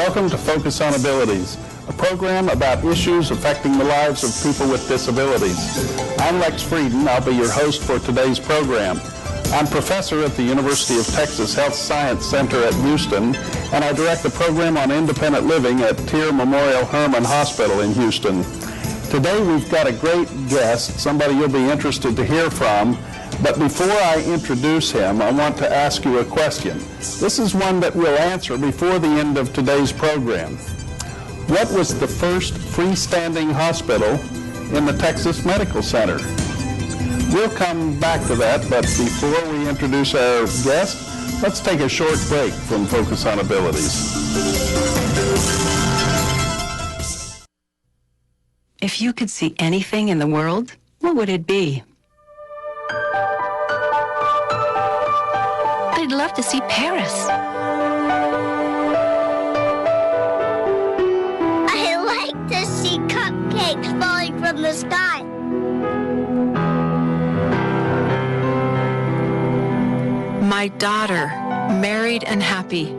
Welcome to Focus on Abilities, a program about issues affecting the lives of people with disabilities. I'm Lex Frieden. I'll be your host for today's program. I'm professor at the University of Texas Health Science Center at Houston, and I direct the program on independent living at TIRR Memorial Hermann Hospital in Houston. Today we've got a great guest, somebody you'll be interested to hear from. But before I introduce him, I want to ask you a question. This is one that we'll answer before the end of today's program. What was the first freestanding hospital in the Texas Medical Center? We'll come back to that, but before we introduce our guest, let's take a short break from Focus on Abilities. If you could see anything in the world, what would it be? I'd love to see Paris. I like to see cupcakes falling from the sky. My daughter, married and happy.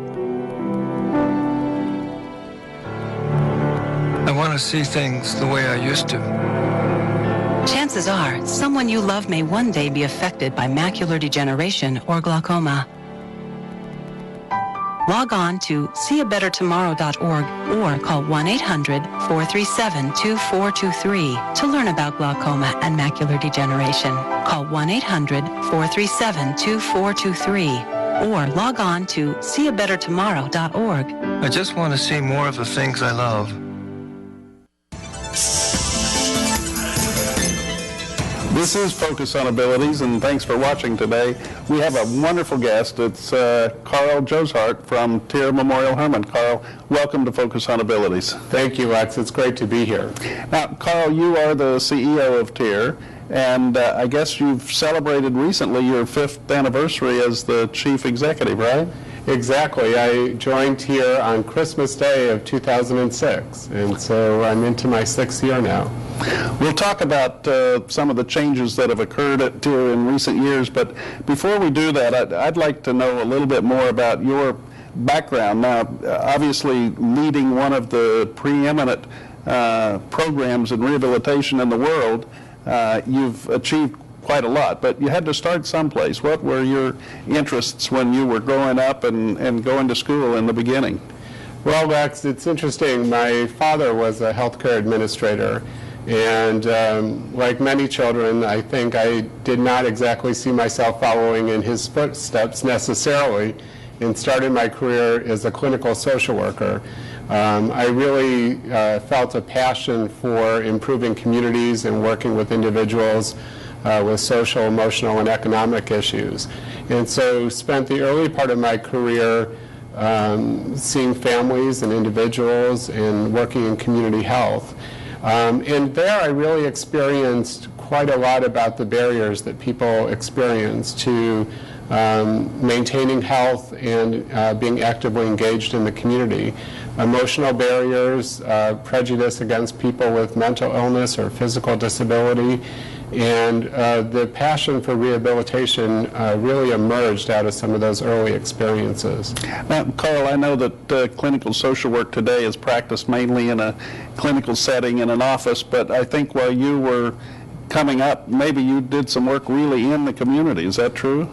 I want to see things the way I used to. Chances are, someone you love may one day be affected by macular degeneration or glaucoma. Log on to seeabettertomorrow.org or call 1-800-437-2423 to learn about glaucoma and macular degeneration. Call 1-800-437-2423 or log on to seeabettertomorrow.org. I just want to see more of the things I love. This is Focus on Abilities, and thanks for watching today. We have a wonderful guest. It's Carl Josehart from TIRR Memorial Hermann. Carl, welcome to Focus on Abilities. Thank you, Lex. It's great to be here. Now, Carl, you are the CEO of TIRR, and I guess you've celebrated recently your 5th anniversary as the chief executive, right? Exactly. I joined TIRR on Christmas Day of 2006, and so I'm into my 6th year now. We'll talk about some of the changes that have occurred at TIRR in recent years, but before we do that, I'd like to know a little bit more about your background. Now, obviously, leading one of the preeminent programs in rehabilitation in the world, you've achieved quite a lot, but you had to start someplace. What were your interests when you were growing up and going to school in the beginning? Well, Lex, it's interesting. My father was a healthcare administrator, and like many children, I think I did not exactly see myself following in his footsteps necessarily, and started my career as a clinical social worker. I really felt a passion for improving communities and working with individuals with social, emotional, and economic issues. And so spent the early part of my career seeing families and individuals and working in community health. And there I really experienced quite a lot about the barriers that people experience to maintaining health and being actively engaged in the community. Emotional barriers, prejudice against people with mental illness or physical disability, and the passion for rehabilitation really emerged out of some of those early experiences. Now, Carl, I know that clinical social work today is practiced mainly in a clinical setting in an office, but I think while you were coming up, maybe you did some work really in the community. Is that true?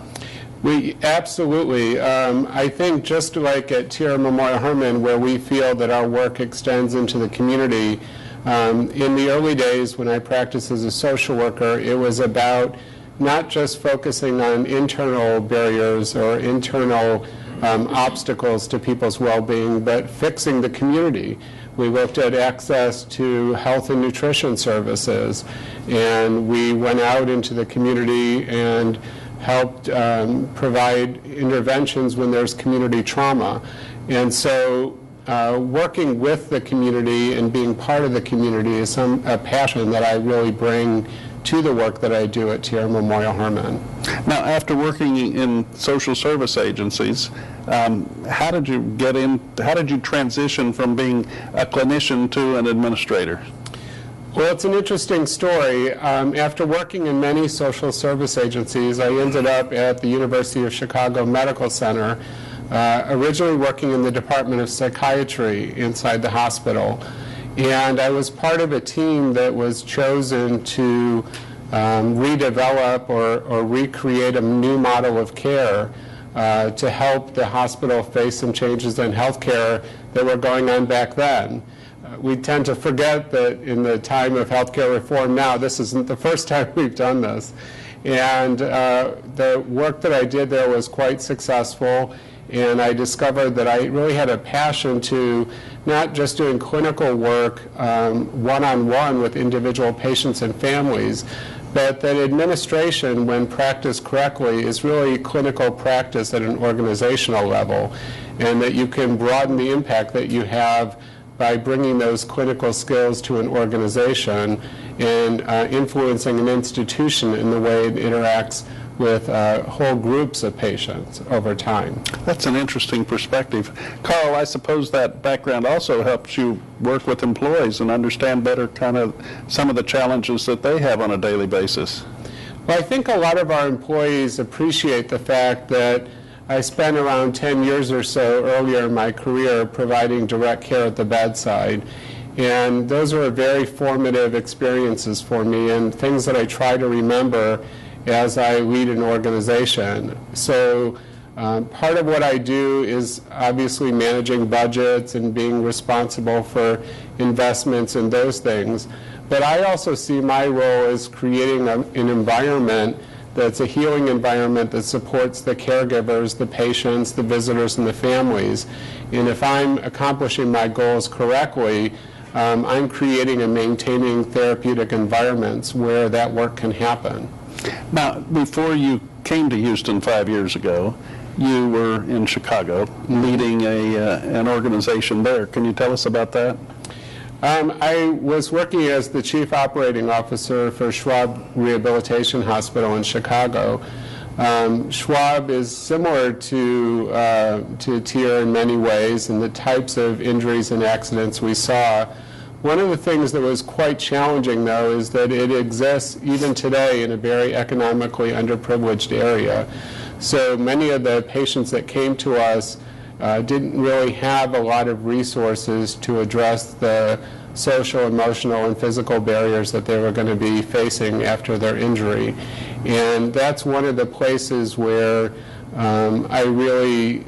We absolutely. I think just like at TIRR Memorial Hermann, where we feel that our work extends into the community, in the early days when I practiced as a social worker, it was about not just focusing on internal barriers or internal obstacles to people's well-being, but fixing the community. We looked at access to health and nutrition services, and we went out into the community and helped provide interventions when there's community trauma. And so working with the community and being part of the community is a passion that I really bring to the work that I do at TIRR Memorial Hermann. Now, after working in social service agencies, how did you transition from being a clinician to an administrator? Well, it's an interesting story. After working in many social service agencies, I ended up at the University of Chicago Medical Center originally working in the Department of Psychiatry inside the hospital. And I was part of a team that was chosen to redevelop or recreate a new model of care to help the hospital face some changes in healthcare that were going on back then. We tend to forget that in the time of healthcare reform now, this isn't the first time we've done this. And the work that I did there was quite successful, and I discovered that I really had a passion to not just doing clinical work one-on-one with individual patients and families, but that administration, when practiced correctly, is really clinical practice at an organizational level, and that you can broaden the impact that you have by bringing those clinical skills to an organization and influencing an institution in the way it interacts with whole groups of patients over time. That's an interesting perspective. Carl, I suppose that background also helps you work with employees and understand better kind of some of the challenges that they have on a daily basis. Well, I think a lot of our employees appreciate the fact that I spent around 10 years or so earlier in my career providing direct care at the bedside. And those were very formative experiences for me and things that I try to remember as I lead an organization. So part of what I do is obviously managing budgets and being responsible for investments and those things. But I also see my role as creating an environment that's a healing environment that supports the caregivers, the patients, the visitors, and the families. And if I'm accomplishing my goals correctly, I'm creating and maintaining therapeutic environments where that work can happen. Now, before you came to Houston 5 years ago, you were in Chicago leading an organization there. Can you tell us about that? I was working as the Chief Operating Officer for Schwab Rehabilitation Hospital in Chicago. Schwab is similar to TIRR in many ways in the types of injuries and accidents we saw. One of the things that was quite challenging, though, is that it exists even today in a very economically underprivileged area. So many of the patients that came to us didn't really have a lot of resources to address the social, emotional, and physical barriers that they were going to be facing after their injury. And that's one of the places where I really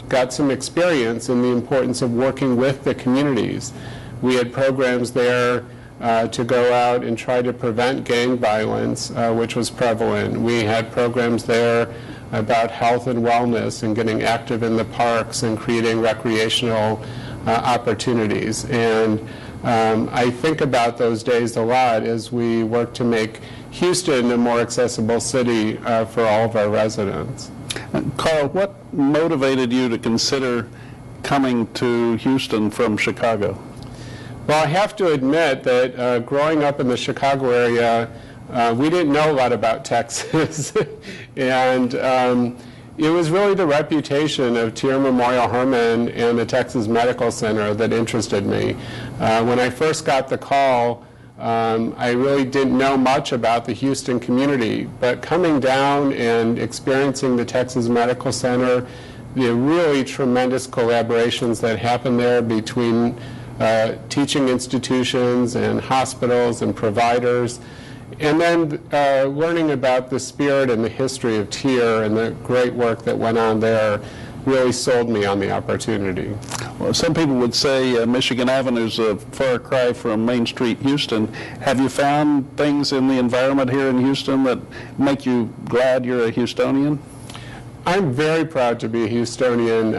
got some experience in the importance of working with the communities. We had programs there to go out and try to prevent gang violence, which was prevalent. We had programs there about health and wellness and getting active in the parks and creating recreational opportunities. And I think about those days a lot as we work to make Houston a more accessible city for all of our residents. Carl, what motivated you to consider coming to Houston from Chicago? Well, I have to admit that growing up in the Chicago area, we didn't know a lot about Texas. And it was really the reputation of TIRR Memorial Hermann and the Texas Medical Center that interested me. When I first got the call, I really didn't know much about the Houston community, but coming down and experiencing the Texas Medical Center, the really tremendous collaborations that happen there between teaching institutions and hospitals and providers, and then learning about the spirit and the history of TIRR and the great work that went on there really sold me on the opportunity. Well, some people would say Michigan Avenue is a far cry from Main Street, Houston. Have you found things in the environment here in Houston that make you glad you're a Houstonian? I'm very proud to be a Houstonian.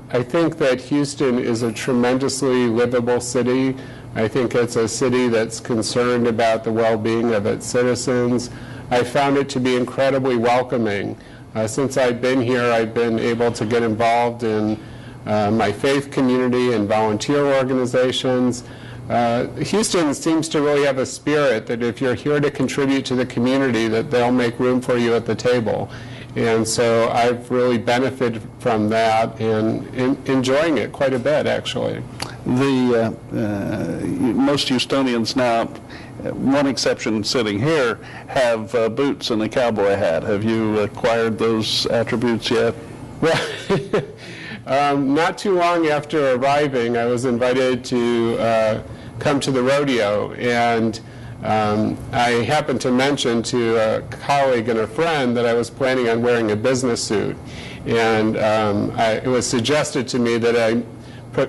I think that Houston is a tremendously livable city. I think it's a city that's concerned about the well-being of its citizens. I found it to be incredibly welcoming. Since I've been here, I've been able to get involved in my faith community and volunteer organizations. Houston seems to really have a spirit that if you're here to contribute to the community, that they'll make room for you at the table. And so I've really benefited from that and enjoying it quite a bit, actually. Most Houstonians now one exception sitting here, have boots and a cowboy hat. Have you acquired those attributes yet? Well, not too long after arriving, I was invited to come to the rodeo, and I happened to mention to a colleague and a friend that I was planning on wearing a business suit, and it was suggested to me that I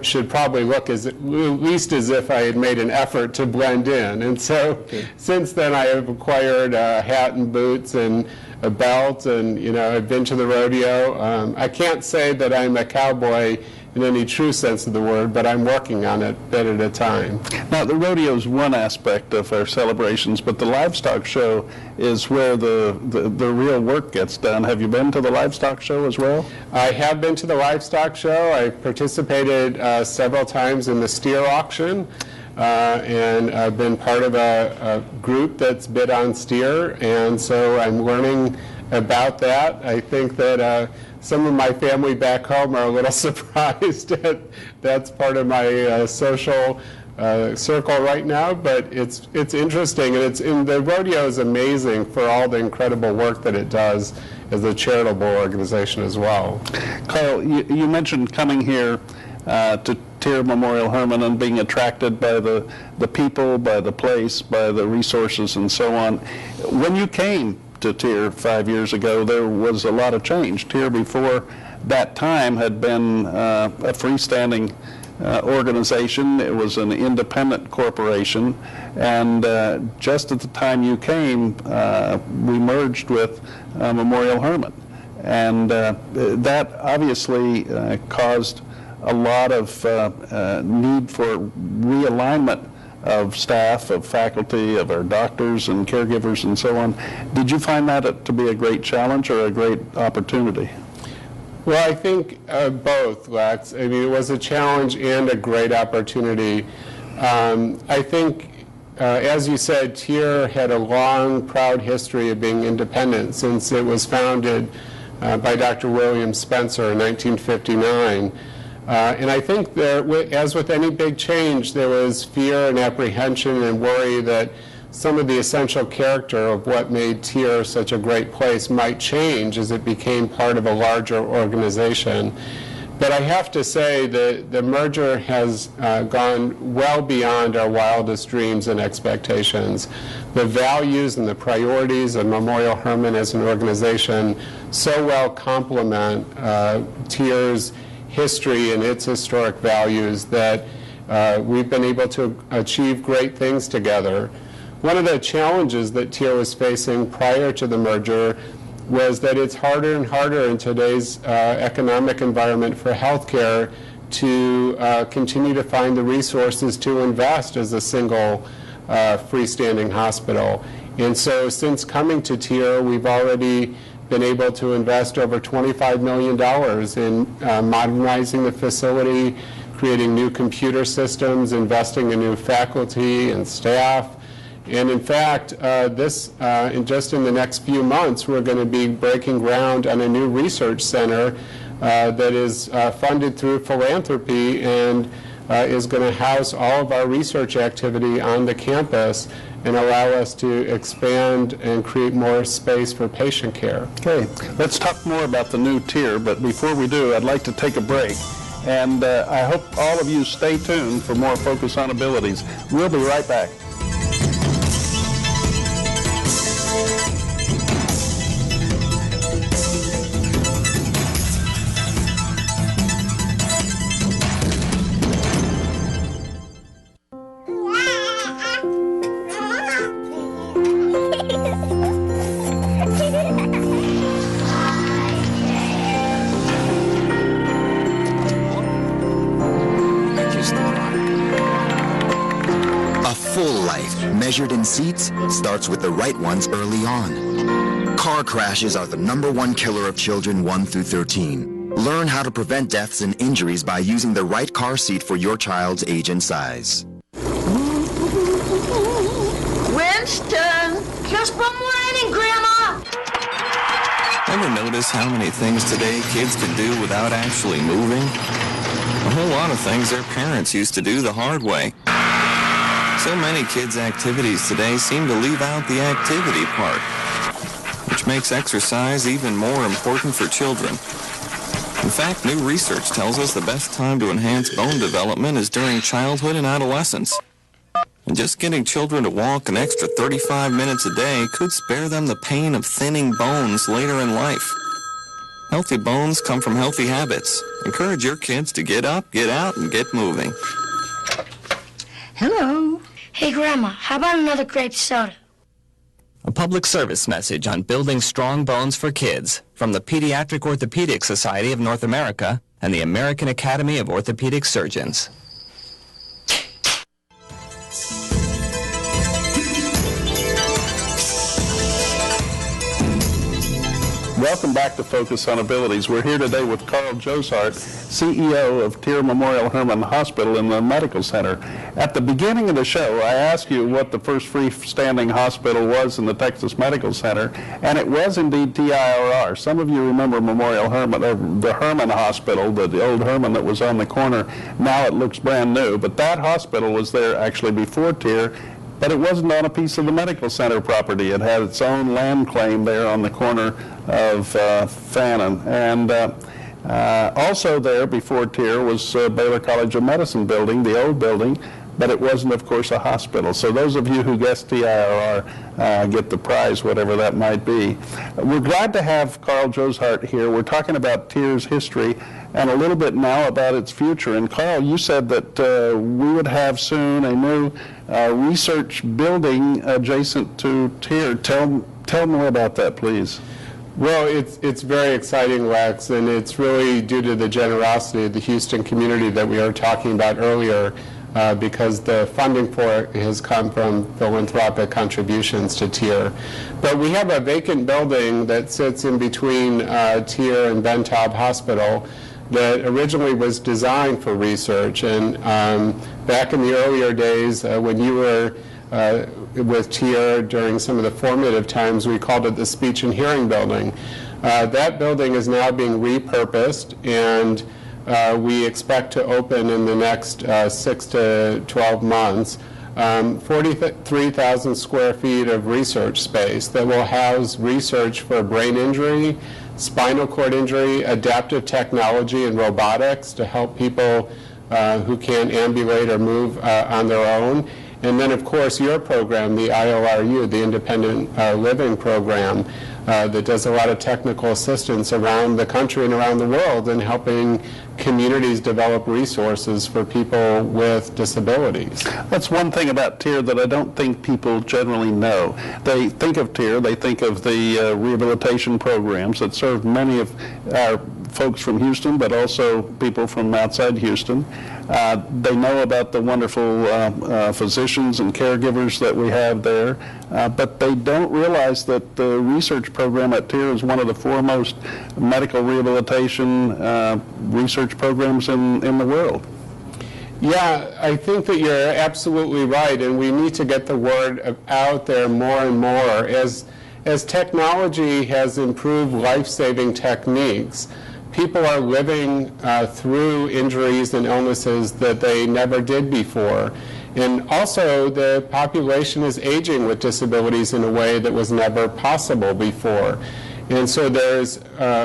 should probably look at least as if I had made an effort to blend in. And so since then I have acquired a hat and boots and a belt, and I've been to the rodeo. I can't say that I'm a cowboy in any true sense of the word, but I'm working on it a bit at a time. Now, the rodeo is one aspect of our celebrations, but the livestock show is where the real work gets done. Have you been to the livestock show as well? I have been to the livestock show. I've participated several times in the steer auction, and I've been part of a group that's bid on steer, and so I'm learning about that. I think that some of my family back home are a little surprised that that's part of my social circle right now, but it's interesting, and the rodeo is amazing for all the incredible work that it does as a charitable organization as well. Carl, you mentioned coming here to TIRR Memorial Hermann and being attracted by the people, by the place, by the resources, and so on. When you came to TIRR 5 years ago, there was a lot of change. TIRR before that time had been a freestanding organization. It was an independent corporation, and just at the time you came, we merged with Memorial Hermann, and that obviously caused a lot of need for realignment of staff, of faculty, of our doctors and caregivers and so on. Did you find that to be a great challenge or a great opportunity? Well, I think both, Lex. I mean, it was a challenge and a great opportunity. I think, as you said, TIRR had a long, proud history of being independent since it was founded by Dr. William Spencer in 1959. And I think as with any big change, there was fear and apprehension and worry that some of the essential character of what made TIRR such a great place might change as it became part of a larger organization. But I have to say that the merger has gone well beyond our wildest dreams and expectations. The values and the priorities of Memorial Hermann as an organization so well complement TIRR's history and its historic values that we've been able to achieve great things together. One of the challenges that TIRR was facing prior to the merger was that it's harder and harder in today's economic environment for healthcare to continue to find the resources to invest as a single freestanding hospital. And so since coming to TIRR, we've already been able to invest over $25 million in modernizing the facility, creating new computer systems, investing in new faculty and staff. And in fact, just in the next few months, we're going to be breaking ground on a new research center that is funded through philanthropy and is going to house all of our research activity on the campus and allow us to expand and create more space for patient care. Okay, let's talk more about the new TIRR, but before we do, I'd like to take a break. And I hope all of you stay tuned for more Focus on Abilities. We'll be right back. Measured in seats starts with the right ones early on. Car crashes are the #1 killer of children 1 through 13. Learn how to prevent deaths and injuries by using the right car seat for your child's age and size. Winston, just one more inning, Grandma. Ever notice how many things today kids can do without actually moving? A whole lot of things their parents used to do the hard way. So many kids' activities today seem to leave out the activity part, which makes exercise even more important for children. In fact, new research tells us the best time to enhance bone development is during childhood and adolescence. And just getting children to walk an extra 35 minutes a day could spare them the pain of thinning bones later in life. Healthy bones come from healthy habits. Encourage your kids to get up, get out, and get moving. Hello. Hey, Grandma, how about another grape soda? A public service message on building strong bones for kids from the Pediatric Orthopedic Society of North America and the American Academy of Orthopedic Surgeons. Welcome back to Focus on Abilities. We're here today with Carl Josehart, CEO of TIRR Memorial Hermann Hospital in the Medical Center. At the beginning of the show, I asked you what the first freestanding hospital was in the Texas Medical Center, and it was indeed TIRR. Some of you remember Memorial Hermann, or the Hermann Hospital, the old Hermann that was on the corner. Now it looks brand new, but that hospital was there actually before TIRR. But it wasn't on a piece of the medical center property. It had its own land claim there on the corner of Fannin. And also there before TIRR was Baylor College of Medicine building, the old building, but it wasn't, of course, a hospital. So those of you who guessed TIRR get the prize, whatever that might be. We're glad to have Carl Josehart here. We're talking about TIRR's history and a little bit now about its future. And Carl, you said that we would have soon a new research building adjacent to TIRR. Tell more about that, please. Well, it's very exciting, Lex, and it's really due to the generosity of the Houston community that we were talking about earlier, because the funding for it has come from philanthropic contributions to TIRR. But we have a vacant building that sits in between TIRR and Ben Taub Hospital that originally was designed for research. And back in the earlier days, when you were with TIRR during some of the formative times, we called it the Speech and Hearing Building. That building is now being repurposed, and we expect to open in the next 6 to 12 months 43,000 square feet of research space that will house research for brain injury, spinal cord injury, adaptive technology, and robotics to help people who can't ambulate or move on their own. And then, of course, your program, the ILRU, the Independent Living Program, that does a lot of technical assistance around the country and around the world in helping communities develop resources for people with disabilities. That's one thing about TIRR that I don't think people generally know. They think of TIRR, they think of the rehabilitation programs that serve many of our folks from Houston, but also people from outside Houston. They know about the wonderful physicians and caregivers that we have there, but they don't realize that the research program at TIRR is one of the foremost medical rehabilitation research programs in the world. Yeah, I think that you're absolutely right, and we need to get the word out there more and more. As technology has improved life-saving techniques, people are living through injuries and illnesses that they never did before. And also, the population is aging with disabilities in a way that was never possible before. And so there's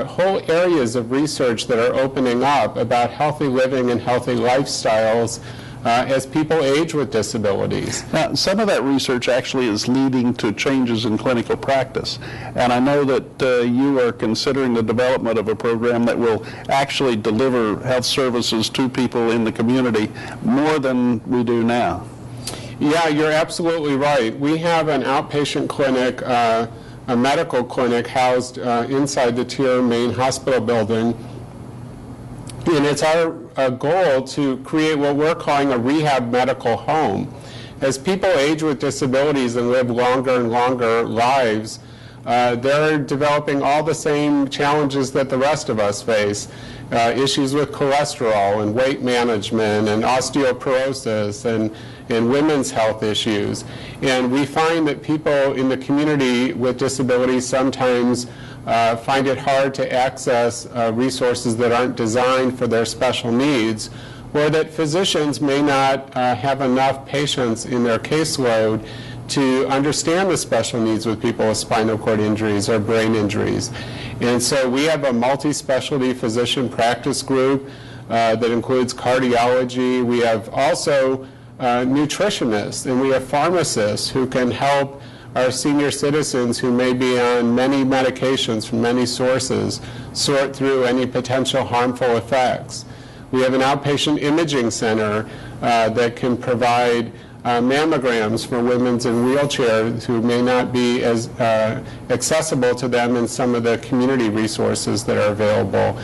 whole areas of research that are opening up about healthy living and healthy lifestyles as people age with disabilities. Now, some of that research actually is leading to changes in clinical practice. And I know that you are considering the development of a program that will actually deliver health services to people in the community more than we do now. Yeah, you're absolutely right. We have an outpatient clinic, a medical clinic housed inside the TIRR main hospital building. And it's our goal to create what we're calling a rehab medical home. As people age with disabilities and live longer and longer lives, they're developing all the same challenges that the rest of us face. Issues with cholesterol and weight management and osteoporosis and women's health issues. And we find that people in the community with disabilities sometimes find it hard to access resources that aren't designed for their special needs, or that physicians may not have enough patients in their caseload to understand the special needs with people with spinal cord injuries or brain injuries. And so we have a multi-specialty physician practice group that includes cardiology. We have also nutritionists, and we have pharmacists who can help our senior citizens who may be on many medications from many sources sort through any potential harmful effects. We have an outpatient imaging center that can provide mammograms for women in wheelchairs who may not be as accessible to them in some of the community resources that are available.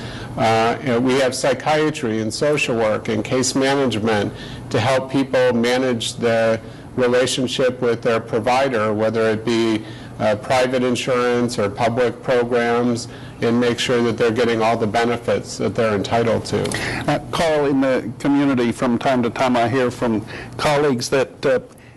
We have psychiatry and social work and case management to help people manage the relationship with their provider, whether it be private insurance or public programs, and make sure that they're getting all the benefits that they're entitled to. Carl, in the community from time to time I hear from colleagues that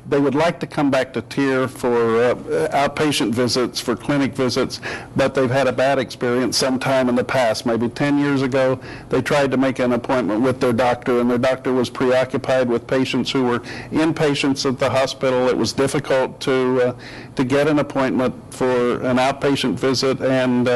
they would like to come back to TIRR for outpatient visits, for clinic visits, but they've had a bad experience sometime in the past. Maybe 10 years ago, they tried to make an appointment with their doctor, and their doctor was preoccupied with patients who were inpatients at the hospital. It was difficult to get an appointment for an outpatient visit, and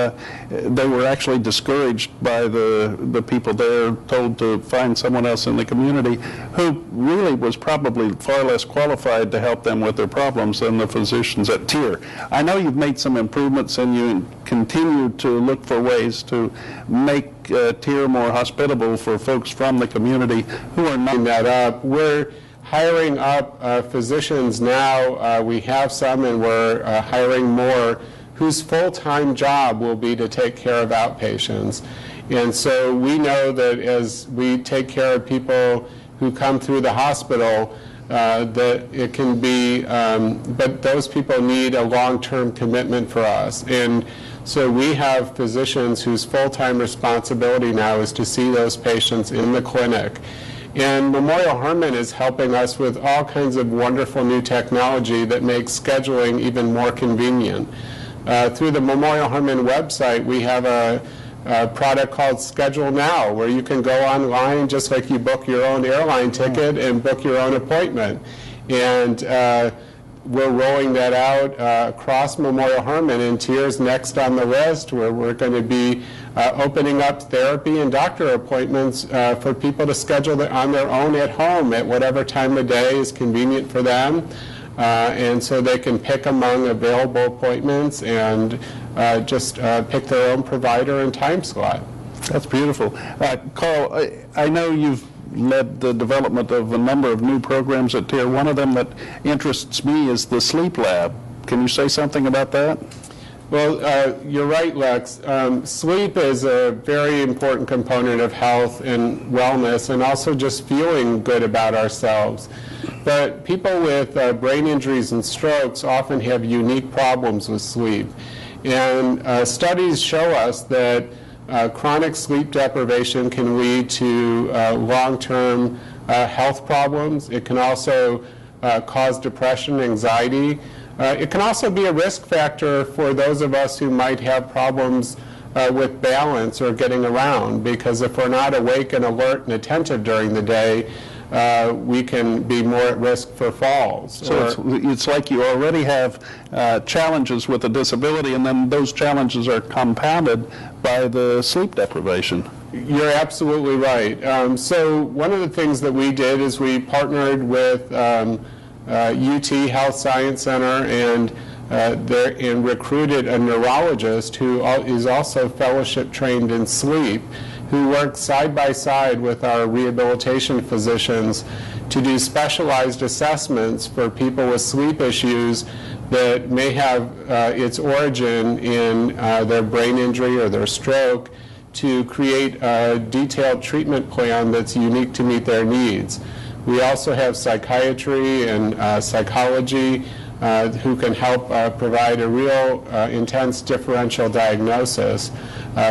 they were actually discouraged by the people there, told to find someone else in the community who really was probably far less qualified to help them with their problems than the physicians at TIRR. I know you've made some improvements, and you continue to look for ways to make TIRR more hospitable for folks from the community who are not. That up. We're hiring up physicians now. We have some, and we're hiring more whose full-time job will be to take care of outpatients. And so we know that as we take care of people who come through the hospital, that it can be, but those people need a long-term commitment for us. And so we have physicians whose full-time responsibility now is to see those patients in the clinic. And Memorial Hermann is helping us with all kinds of wonderful new technology that makes scheduling even more convenient. Through the Memorial Hermann website, we have a product called Schedule Now, where you can go online just like you book your own airline ticket and book your own appointment. And we're rolling that out across Memorial Hermann, and TIRR's next on the list, where we're going to be opening up therapy and doctor appointments for people to schedule on their own at home at whatever time of day is convenient for them. And so they can pick among available appointments and just pick their own provider and time slot. That's beautiful. Carl, I know you've led the development of a number of new programs at TIRR. One of them that interests me is the sleep lab. Can you say something about that? Well, you're right, Lex. Sleep is a very important component of health and wellness, and also just feeling good about ourselves. But people with brain injuries and strokes often have unique problems with sleep. And studies show us that chronic sleep deprivation can lead to long-term health problems. It can also cause depression, anxiety. It can also be a risk factor for those of us who might have problems with balance or getting around, because if we're not awake and alert and attentive during the day, we can be more at risk for falls. So it's like you already have challenges with a disability, and then those challenges are compounded by the sleep deprivation. You're absolutely right. So one of the things that we did is we partnered with UT Health Science Center and recruited a neurologist who is also fellowship trained in sleep, who works side by side with our rehabilitation physicians to do specialized assessments for people with sleep issues that may have its origin in their brain injury or their stroke, to create a detailed treatment plan that's unique to meet their needs. We also have psychiatry and psychology who can help provide a real intense differential diagnosis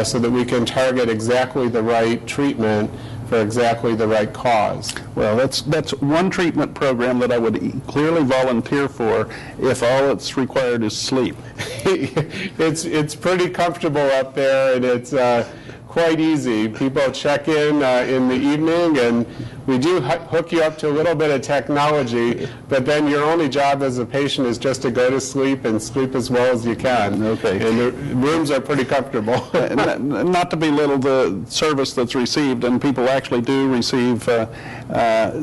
so that we can target exactly the right treatment for exactly the right cause. Well, that's one treatment program that I would clearly volunteer for if all it's required is sleep. It's pretty comfortable up there, and it's quite easy. People check in the evening, and We do hook you up to a little bit of technology, but then your only job as a patient is just to go to sleep and sleep as well as you can. Okay. And the rooms are pretty comfortable. Not to belittle the service that's received, and people actually do receive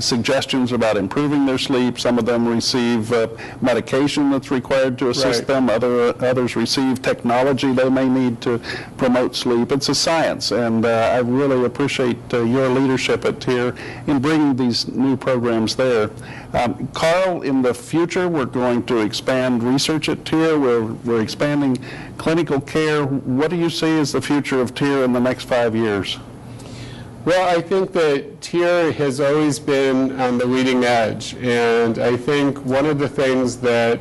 suggestions about improving their sleep. Some of them receive medication that's required to assist them. Others receive technology they may need to promote sleep. It's a science, and I really appreciate your leadership at TIRR in bringing these new programs there. Carl, in the future, we're going to expand research at TIRR. We're expanding clinical care. What do you see as the future of TIRR in the next 5 years? Well, I think that TIRR has always been on the leading edge, and I think one of the things that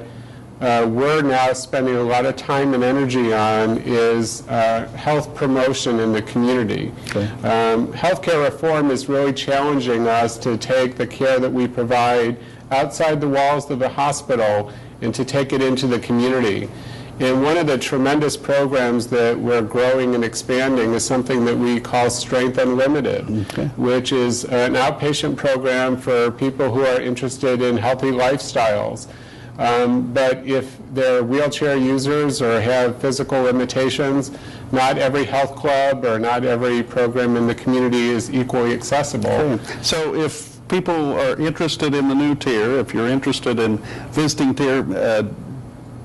we're now spending a lot of time and energy on is health promotion in the community. Okay. Healthcare reform is really challenging us to take the care that we provide outside the walls of the hospital and to take it into the community. And one of the tremendous programs that we're growing and expanding is something that we call Strength Unlimited, which is an outpatient program for people who are interested in healthy lifestyles. But if they're wheelchair users or have physical limitations, not every health club or not every program in the community is equally accessible. Okay. So if people are interested in the new TIRR, if you're interested in visiting TIRR,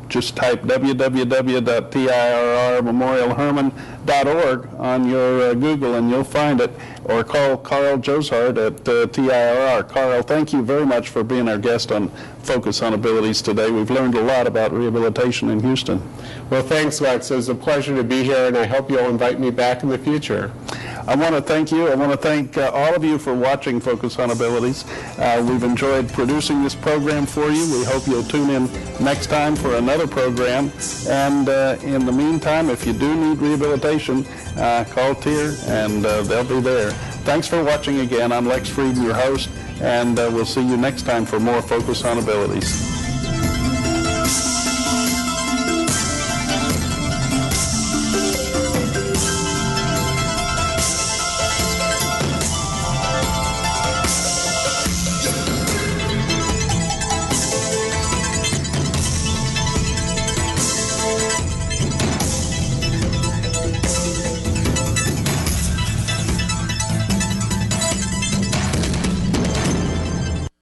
just type www.tirrmemorialhermann.org on your Google and you'll find it, or call Carl Josehart at TIRR. Carl, thank you very much for being our guest on Focus on Abilities today. We've learned a lot about rehabilitation in Houston. Well, thanks, Lex. It was a pleasure to be here, and I hope you'll invite me back in the future. I want to thank you. I want to thank all of you for watching Focus on Abilities. We've enjoyed producing this program for you. We hope you'll tune in next time for another program. And in the meantime, if you do need rehabilitation, call TIRR and they'll be there. Thanks for watching again. I'm Lex Frieden, your host, and we'll see you next time for more Focus on Abilities.